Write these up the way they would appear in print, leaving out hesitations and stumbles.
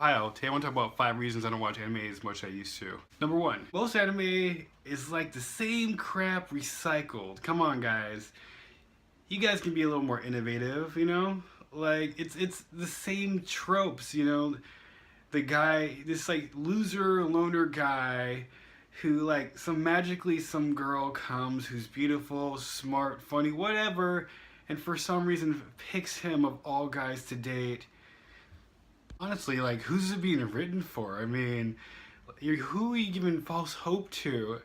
Hi, today I want to talk about 5 reasons I don't watch anime as much as I used to. Number 1, most anime is like the same crap recycled. Come on, guys. You guys can be a little more innovative, you know? Like, it's the same tropes, you know? The guy, this like loser, loner guy who like magically some girl comes who's beautiful, smart, funny, whatever, and for some reason picks him of all guys to date. Honestly, like, who's it being written for? I mean, who are you giving false hope to?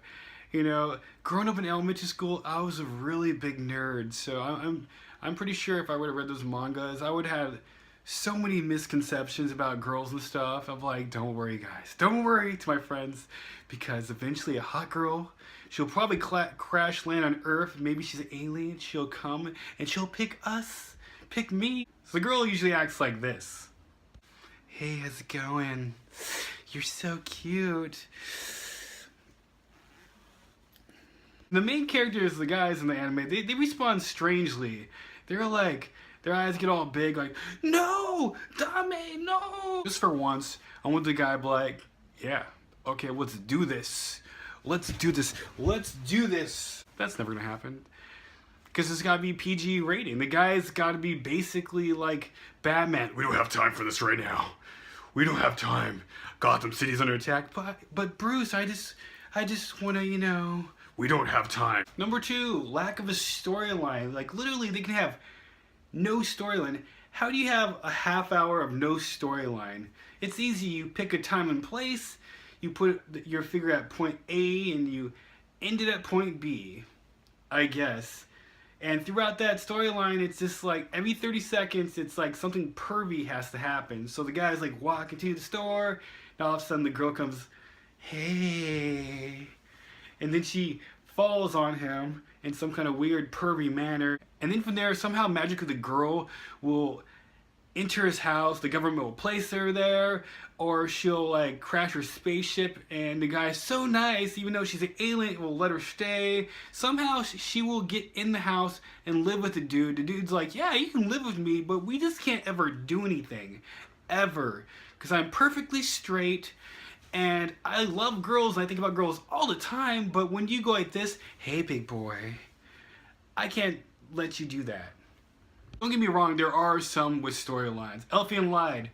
You know, growing up in elementary school, I was a really big nerd, so I'm pretty sure if I would have read those mangas, I would have so many misconceptions about girls and stuff. I'm like, don't worry, guys, don't worry, to my friends, because eventually a hot girl, she'll probably crash land on Earth. Maybe she's an alien. She'll come and she'll pick us, pick me. So the girl usually acts like this. Hey, how's it going? You're so cute. The main characters, the guys in the anime, they respond strangely. They're like, their eyes get all big, like, no, Dame, no. Just for once, I want the guy to be like, yeah, okay, let's do this. Let's do this. Let's do this. That's never gonna happen. Because it's gotta be PG rating. The guy's gotta be basically like Batman. We don't have time for this right now. We don't have time. Gotham City's under attack. But Bruce, I just wanna, you know. We don't have time. Number 2, lack of a storyline. Like literally they can have no storyline. How do you have a half hour of no storyline? It's easy. You pick a time and place, you put your figure at point A and you end it at point B, I guess. And throughout that storyline, it's just like every 30 seconds, it's like something pervy has to happen. So the guy's like walking to the store, and all of a sudden the girl comes, hey. And then she falls on him in some kind of weird pervy manner. And then from there, somehow magically the girl will enter his house, the government will place her there, or she'll like crash her spaceship and the guy's so nice, even though she's an alien, will let her stay. Somehow she will get in the house and live with the dude. The dude's like, yeah, you can live with me, but we just can't ever do anything. Ever. Because I'm perfectly straight and I love girls and I think about girls all the time, but when you go like this, hey big boy, I can't let you do that. Don't get me wrong, there are some with storylines. Elfie lied.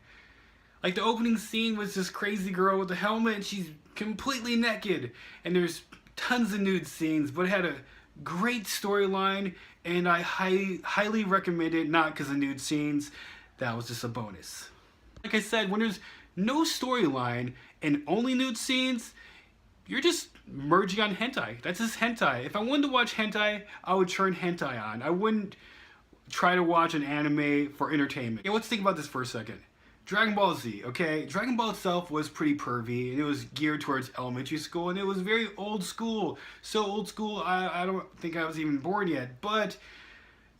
Like the opening scene was this crazy girl with a helmet and she's completely naked. And there's tons of nude scenes, but it had a great storyline and I highly recommend it, not because of nude scenes. That was just a bonus. Like I said, when there's no storyline and only nude scenes, you're just merging on hentai. That's just hentai. If I wanted to watch hentai, I would turn hentai on. I wouldn't try to watch an anime for entertainment. Yeah, let's think about this for a second. Dragon Ball Z, okay? Dragon Ball itself was pretty pervy, and it was geared towards elementary school, and it was very old school. So old school, I don't think I was even born yet. But,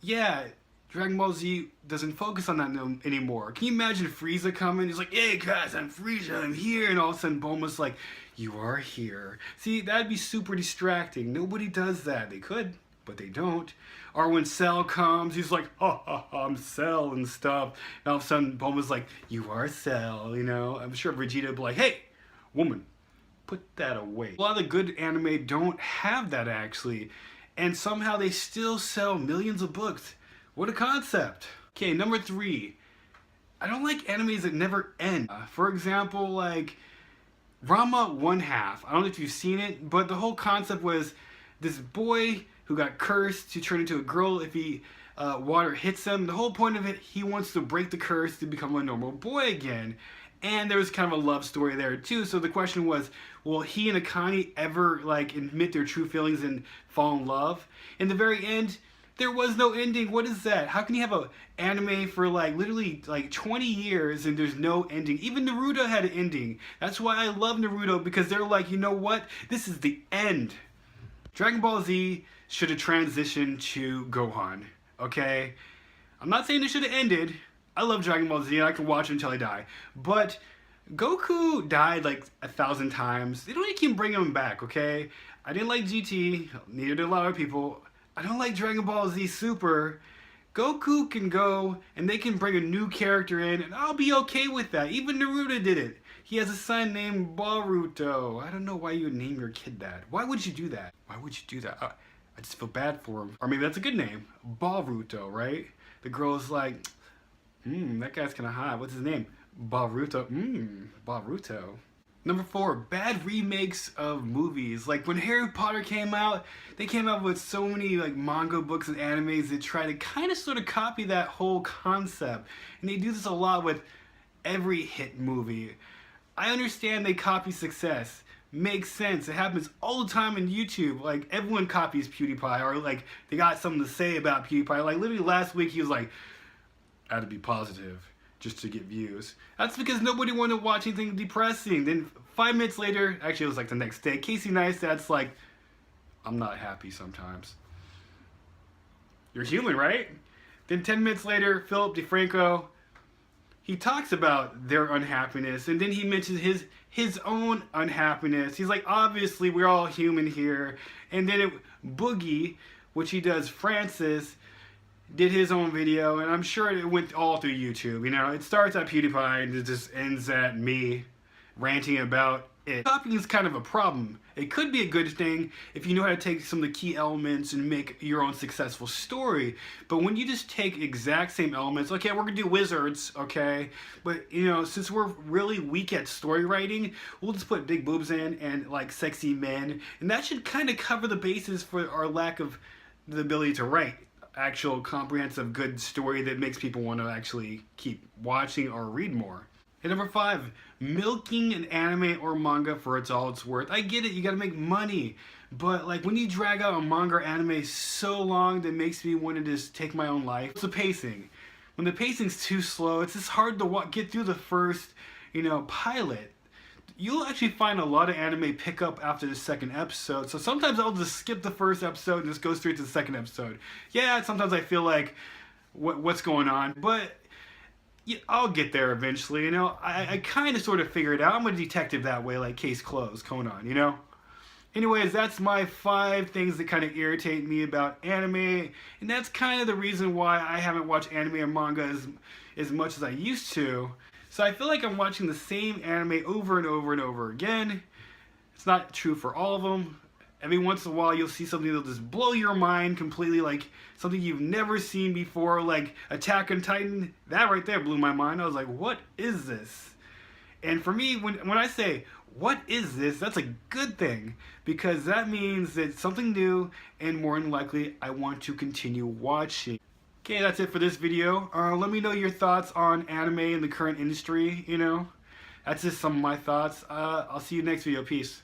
yeah, Dragon Ball Z doesn't focus on that anymore. Can you imagine Frieza coming? He's like, hey guys, I'm Frieza, I'm here. And all of a sudden, Bulma's like, you are here. See, that'd be super distracting. Nobody does that. They could, but they don't. Or when Cell comes, he's like, ha ha ha, I'm Cell and stuff. And all of a sudden, Bulma's like, you are Cell, you know? I'm sure Vegeta would be like, hey, woman, put that away. A lot of the good anime don't have that, actually. And somehow they still sell millions of books. What a concept. Okay, number 3. I don't like animes that never end. For example, like Ranma 1/2. I don't know if you've seen it, but the whole concept was this boy who got cursed to turn into a girl if water hits him. The whole point of it, he wants to break the curse to become a normal boy again. And there was kind of a love story there too. So the question was, will he and Akane ever like admit their true feelings and fall in love? In the very end, there was no ending. What is that? How can you have an anime for like literally like 20 years and there's no ending? Even Naruto had an ending. That's why I love Naruto, because they're like, you know what? This is the end. Dragon Ball Z should have transitioned to Gohan, okay? I'm not saying it should have ended. I love Dragon Ball Z and I can watch it until I die. But Goku died like 1,000 times. They don't even keep bringing him back, okay? I didn't like GT, neither did a lot of people. I don't like Dragon Ball Z Super. Goku can go and they can bring a new character in and I'll be okay with that. Even Naruto did it. He has a son named Boruto. I don't know why you would name your kid that. Why would you do that? Why would you do that? I just feel bad for him. Or maybe that's a good name. Boruto, right? The girl's like, that guy's kind of hot. What's his name? Boruto. Boruto. Number 4, bad remakes of movies. Like when Harry Potter came out, they came out with so many like manga books and animes that try to kind of sort of copy that whole concept. And they do this a lot with every hit movie. I understand they copy success. Makes sense. It happens all the time in YouTube. Like everyone copies PewDiePie, or like they got something to say about PewDiePie. Like literally last week he was like, I had to be positive just to get views. That's because nobody wanted to watch anything depressing. Then 5 minutes later, actually it was like the next day, Casey Neistat's like, I'm not happy sometimes. You're human, right? Then 10 minutes later, Philip DeFranco, he talks about their unhappiness, and then he mentions his own unhappiness. He's like, obviously we're all human here. And then Boogie, which he does, Francis, did his own video, and I'm sure it went all through YouTube. You know, it starts at PewDiePie and it just ends at me ranting about it. Copying is kind of a problem. It could be a good thing if you know how to take some of the key elements and make your own successful story. But when you just take exact same elements, okay, we're gonna do wizards, okay, but you know, since we're really weak at story writing, we'll just put big boobs in and like sexy men, and that should kind of cover the basis for our lack of the ability to write actual comprehensive good story that makes people want to actually keep watching or read more. And number 5, milking an anime or manga for all it's worth. I get it, you gotta make money, but like when you drag out a manga or anime so long that makes me want to just take my own life. It's the pacing. When the pacing's too slow, it's just hard to get through the first, pilot. You'll actually find a lot of anime pick up after the second episode. So sometimes I'll just skip the first episode and just go straight to the second episode. Yeah, sometimes I feel like, what's going on? But yeah, I'll get there eventually, I kind of sort of figure it out. I'm a detective that way, like case closed, Conan, Anyways, that's my 5 things that kind of irritate me about anime. And that's kind of the reason why I haven't watched anime or manga as much as I used to. So I feel like I'm watching the same anime over and over and over again. It's not true for all of them. Every once in a while you'll see something that'll just blow your mind completely, like something you've never seen before, like Attack on Titan. That right there blew my mind. I was like, what is this? And for me, when I say, what is this? That's a good thing, because that means that it's something new, and more than likely I want to continue watching. Okay, that's it for this video. Let me know your thoughts on anime in the current industry, That's just some of my thoughts. I'll see you next video. Peace.